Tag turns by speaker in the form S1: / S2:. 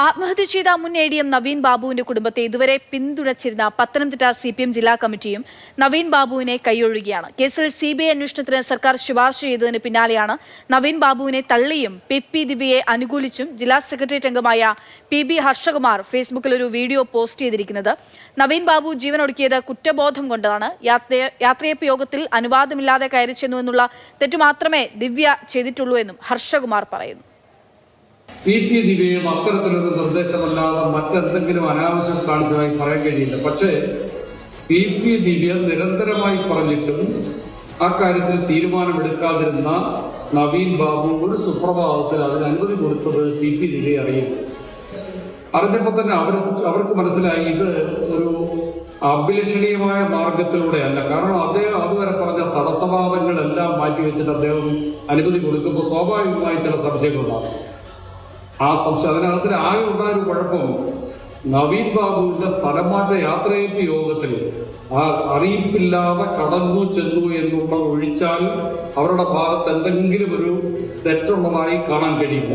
S1: ആത്മഹത്യ ചെയ്ത മുൻ ADM നവീൻ ബാബുവിന്റെ കുടുംബത്തെ ഇതുവരെ പിന്തുണച്ചിരുന്ന പത്തനംതിട്ട CPM ജില്ലാ കമ്മിറ്റിയും നവീൻ ബാബുവിനെ കൈയൊഴുകിയാണ്. കേസിൽ CBI അന്വേഷണത്തിന് സർക്കാർ ശുപാർശ ചെയ്തതിന് പിന്നാലെയാണ് നവീൻ ബാബുവിനെ തള്ളിയും PP ദിവ്യയെ അനുകൂലിച്ചും ജില്ലാ സെക്രട്ടേറിയറ്റ് അംഗമായ PB ഹർഷകുമാർ ഫേസ്ബുക്കിൽ ഒരു വീഡിയോ പോസ്റ്റ് ചെയ്തിരിക്കുന്നത്. നവീൻ ബാബു ജീവനൊടുക്കിയത് കുറ്റബോധം കൊണ്ടാണ്. യാത്രയപ്പ് യോഗത്തിൽ അനുവാദമില്ലാതെ കയറി ചെന്നു എന്നുള്ള തെറ്റു മാത്രമേ ദിവ്യ ചെയ്തിട്ടുള്ളൂ എന്നും ഹർഷകുമാർ പറയുന്നു.
S2: PP ദിവ്യയും അത്തരത്തിലൊരു നിർദ്ദേശമല്ലാതെ മറ്റെന്തെങ്കിലും അനാവശ്യം കാണിച്ചതായി പറയാൻ കഴിയില്ല. പക്ഷേ PP ദിവ്യ നിരന്തരമായി പറഞ്ഞിട്ടും ആ കാര്യത്തിൽ തീരുമാനമെടുക്കാതിരുന്ന നവീൻ ബാബു ഒരു സുപ്രഭാതത്തിൽ അതിന് അനുമതി കൊടുത്തത് PP ദിവ്യയെ അറിയുന്നു. അറിഞ്ഞപ്പോൾ തന്നെ അവർക്ക് മനസ്സിലായി ഇത് ഒരു അഭിലഷണീയമായ മാർഗത്തിലൂടെയല്ല. കാരണം അദ്ദേഹം അതുവരെ പറഞ്ഞ തടസ്സഭാവങ്ങളെല്ലാം മാറ്റിവെച്ചിട്ട് അദ്ദേഹം അനുമതി കൊടുക്കുമ്പോൾ സ്വാഭാവികമായി ചില സംശയങ്ങളുണ്ടാകും. ആ സംശയം അതിനകത്തിൽ ആകെ ഉണ്ടായൊരു കുഴപ്പം നവീൻ ബാബുവിന്റെ സ്ഥലമാറ്റ യാത്രയപ്പ് യോഗത്തിൽ ആ അറിയിപ്പില്ലാതെ കടന്നു ചെന്നു എന്നുള്ള ഒഴിച്ചാൽ അവരുടെ ഭാഗത്ത് എന്തെങ്കിലും ഒരു തെറ്റുള്ളതായി കാണാൻ കഴിയില്ല.